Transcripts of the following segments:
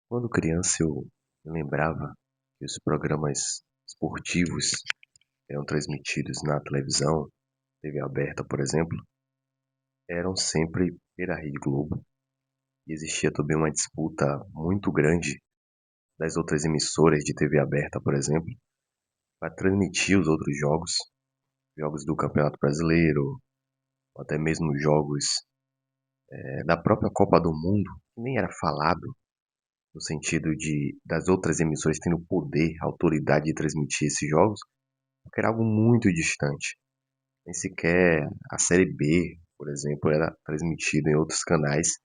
Quando criança eu me lembrava que os programas esportivos eram transmitidos na televisão, TV aberta, por exemplo, eram sempre pela Rede Globo. E existia também uma disputa muito grande das outras emissoras de TV aberta, por exemplo, para transmitir os outros jogos, jogos do Campeonato Brasileiro, ou até mesmo jogos da própria Copa do Mundo, que nem era falado no sentido de das outras emissoras tendo poder, autoridade de transmitir esses jogos, porque era algo muito distante. Nem sequer a Série B, por exemplo, era transmitida em outros canais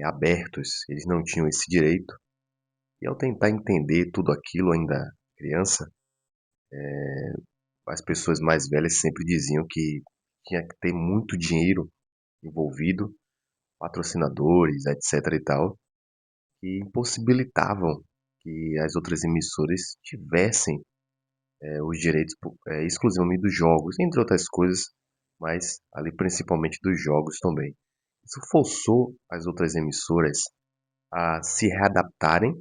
abertos. Eles não tinham esse direito. E ao tentar entender tudo aquilo, ainda criança, as pessoas mais velhas sempre diziam que tinha que ter muito dinheiro envolvido, patrocinadores, etc e tal, que impossibilitavam que as outras emissoras tivessem os direitos exclusivamente dos jogos, entre outras coisas, mas ali principalmente dos jogos também. Isso forçou as outras emissoras a se readaptarem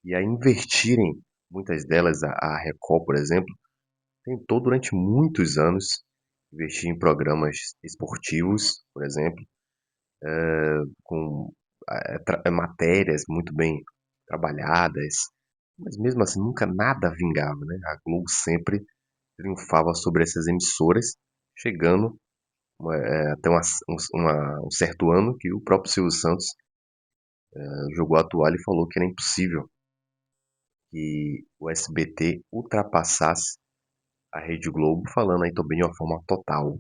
e a investirem, muitas delas, a Record, por exemplo, tentou durante muitos anos investir em programas esportivos, por exemplo, com matérias muito bem trabalhadas, mas mesmo assim nunca nada vingava, né? A Globo sempre triunfava sobre essas emissoras, chegando até um certo ano que o próprio Silvio Santos jogou a toalha e falou que era impossível que o SBT ultrapassasse a Rede Globo, falando aí também de uma forma total.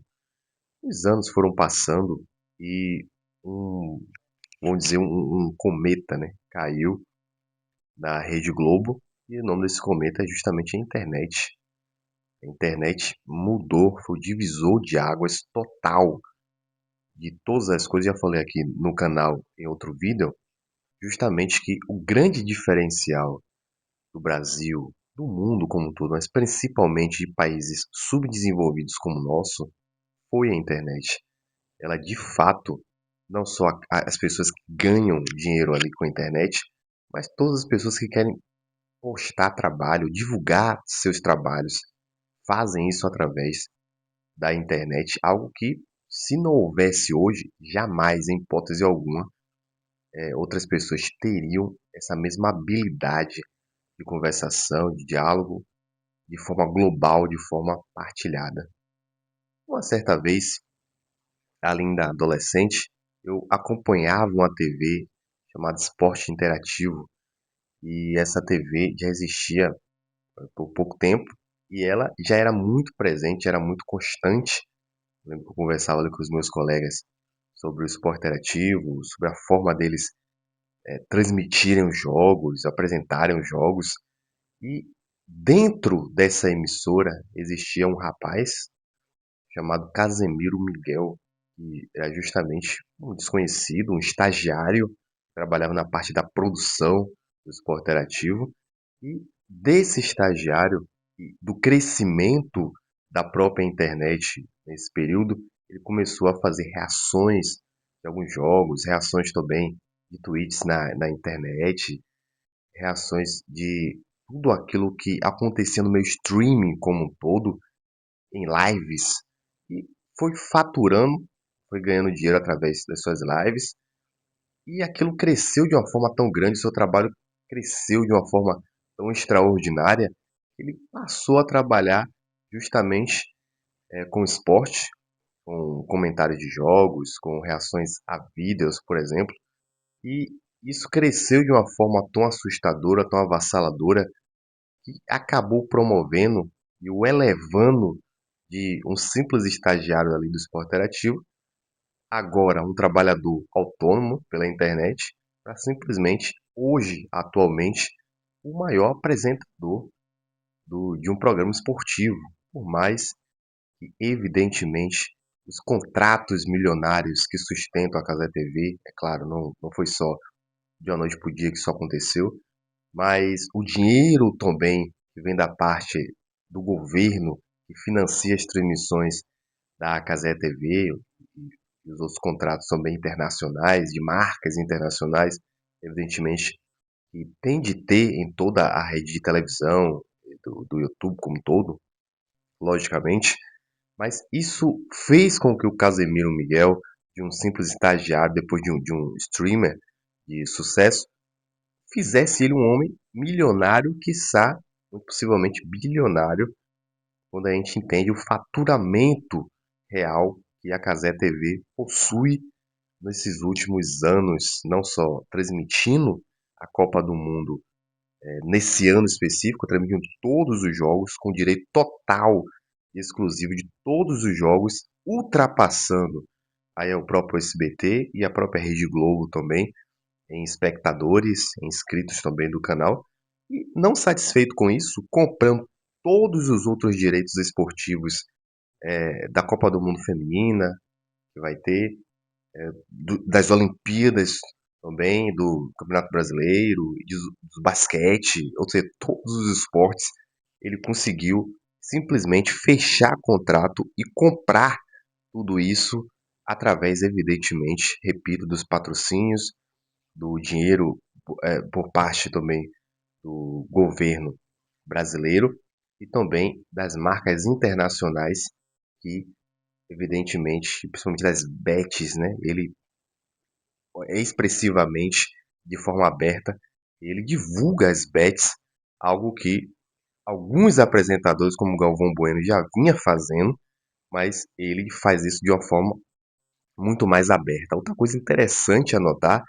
Os anos foram passando e um, vamos dizer, um cometa, né, caiu na Rede Globo e o nome desse cometa é justamente a internet. A internet mudou, foi o divisor de águas total de todas as coisas. Já falei aqui no canal em outro vídeo, justamente que o grande diferencial do Brasil, do mundo como um todo, mas principalmente de países subdesenvolvidos como o nosso, foi a internet. Ela de fato, não só as pessoas que ganham dinheiro ali com a internet, mas todas as pessoas que querem postar trabalho, divulgar seus trabalhos, fazem isso através da internet, algo que, se não houvesse hoje, jamais, em hipótese alguma, outras pessoas teriam essa mesma habilidade de conversação, de diálogo, de forma global, de forma partilhada. Uma certa vez, ainda adolescente, eu acompanhava uma TV chamada Esporte Interativo e essa TV já existia por pouco tempo e ela já era muito presente, era muito constante. Eu lembro que eu conversava ali com os meus colegas sobre o esporte interativo, sobre a forma deles transmitirem os jogos, apresentarem os jogos. E dentro dessa emissora existia um rapaz chamado Casemiro Miguel, que era justamente um desconhecido, um estagiário, trabalhava na parte da produção do esporte interativo. E desse estagiário, e do crescimento da própria internet nesse período, ele começou a fazer reações de alguns jogos, reações também de tweets na internet, reações de tudo aquilo que acontecia no meu streaming como um todo, em lives, e foi faturando, foi ganhando dinheiro através das suas lives, e aquilo cresceu de uma forma tão grande, seu trabalho cresceu de uma forma tão extraordinária, que ele passou a trabalhar justamente com esporte, com comentários de jogos, com reações a vídeos, por exemplo, e isso cresceu de uma forma tão assustadora, tão avassaladora, que acabou promovendo e o elevando de um simples estagiário ali do esporte interativo, agora um trabalhador autônomo pela internet, para simplesmente, hoje, atualmente, o maior apresentador de um programa esportivo. Por mais que, evidentemente, os contratos milionários que sustentam a Casa TV, é claro, não foi só de uma noite para o dia que isso aconteceu, mas o dinheiro também que vem da parte do governo que financia as transmissões da Cazé TV e os outros contratos também internacionais, de marcas internacionais, evidentemente que tem de ter em toda a rede de televisão, do YouTube como um todo, logicamente, mas isso fez com que o Casemiro Miguel, de um simples estagiário, depois de um streamer de sucesso, fizesse ele um homem milionário, quiçá, muito possivelmente bilionário, quando a gente entende o faturamento real que a Cazé TV possui nesses últimos anos, não só transmitindo a Copa do Mundo nesse ano específico, transmitindo todos os jogos, com direito total e exclusivo de todos os jogos, ultrapassando aí o próprio SBT e a própria Rede Globo também, em espectadores, em inscritos também do canal. E não satisfeito com isso, comprando todos os outros direitos esportivos da Copa do Mundo Feminina, que vai ter, das Olimpíadas também, do Campeonato Brasileiro, do basquete, ou seja, todos os esportes, ele conseguiu simplesmente fechar contrato e comprar tudo isso através, evidentemente, repito, dos patrocínios, do dinheiro por parte também do governo brasileiro e também das marcas internacionais que, evidentemente, principalmente das bets, né? Ele expressivamente, de forma aberta, ele divulga as bets, algo que alguns apresentadores, como Galvão Bueno, já vinha fazendo, mas ele faz isso de uma forma muito mais aberta. Outra coisa interessante a notar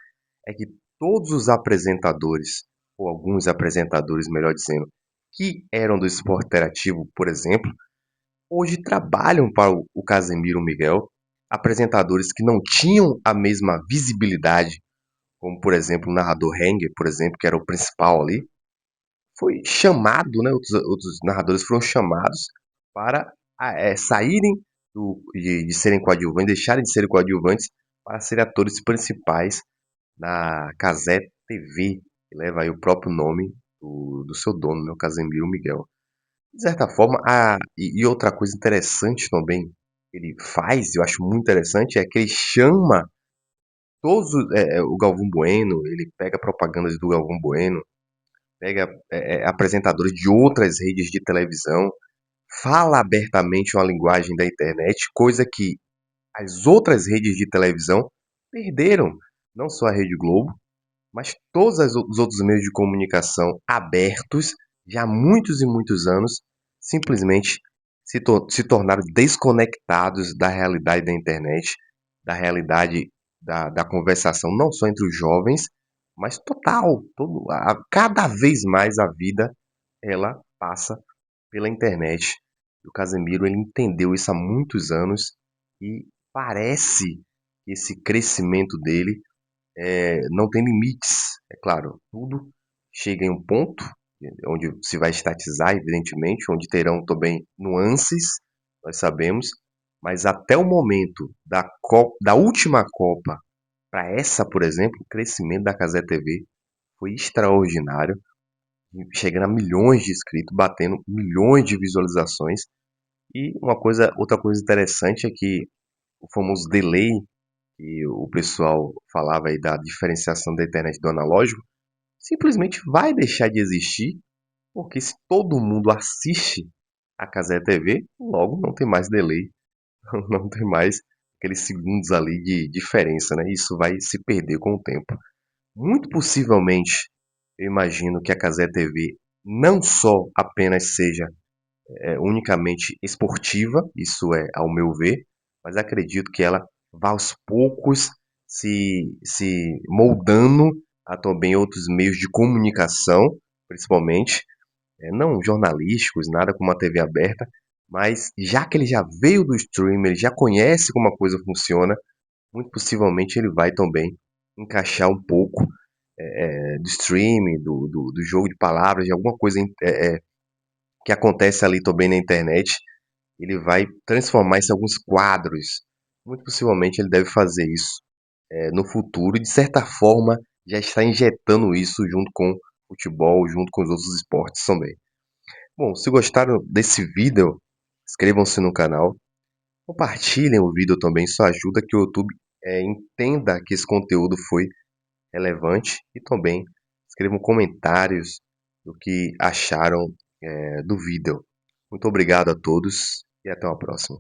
é que todos os apresentadores, ou alguns apresentadores, melhor dizendo, que eram do esporte interativo, por exemplo, hoje trabalham para o Casemiro Miguel, apresentadores que não tinham a mesma visibilidade, como por exemplo o narrador Henger, por exemplo, que era o principal ali, foi chamado, né, outros narradores foram chamados para saírem de serem coadjuvantes, deixarem de serem coadjuvantes para serem atores principais na Cazé TV, que leva aí o próprio nome do seu dono, né, o Casemiro Miguel. De certa forma, outra coisa interessante também que ele faz, eu acho muito interessante, é que ele chama o Galvão Bueno, ele pega propagandas do Galvão Bueno, pega apresentadores de outras redes de televisão, fala abertamente uma linguagem da internet, coisa que as outras redes de televisão perderam. Não só a Rede Globo, mas todos os outros meios de comunicação abertos, já há muitos e muitos anos, simplesmente se tornaram desconectados da realidade da internet, da realidade da conversação, não só entre os jovens, mas total. Cada vez mais a vida ela passa pela internet. E o Casemiro ele entendeu isso há muitos anos e parece que esse crescimento dele não tem limites. É claro, tudo chega em um ponto onde se vai estatizar, evidentemente, onde terão também nuances, nós sabemos, mas até o momento da última Copa para essa, por exemplo, o crescimento da Cazé TV foi extraordinário, chegando a milhões de inscritos, batendo milhões de visualizações. E outra coisa interessante é que o famoso delay que o pessoal falava aí da diferenciação da internet do analógico, simplesmente vai deixar de existir, porque se todo mundo assiste a Cazé TV, logo não tem mais delay, não tem mais aqueles segundos ali de diferença, né? Isso vai se perder com o tempo. Muito possivelmente, eu imagino que a Cazé TV não só apenas seja unicamente esportiva, isso é ao meu ver, mas acredito que ela vá aos poucos se moldando a também outros meios de comunicação, principalmente, não jornalísticos, nada como a TV aberta, mas já que ele já veio do streamer, ele já conhece como a coisa funciona, muito possivelmente ele vai também encaixar um pouco do streaming, do jogo de palavras, de alguma coisa que acontece ali também na internet, ele vai transformar isso em alguns quadros. Muito possivelmente ele deve fazer isso no futuro e, de certa forma, já está injetando isso junto com o futebol, junto com os outros esportes também. Bom, se gostaram desse vídeo, inscrevam-se no canal, compartilhem o vídeo também, isso ajuda que o YouTube entenda que esse conteúdo foi relevante e também escrevam comentários do que acharam do vídeo. Muito obrigado a todos e até uma próxima.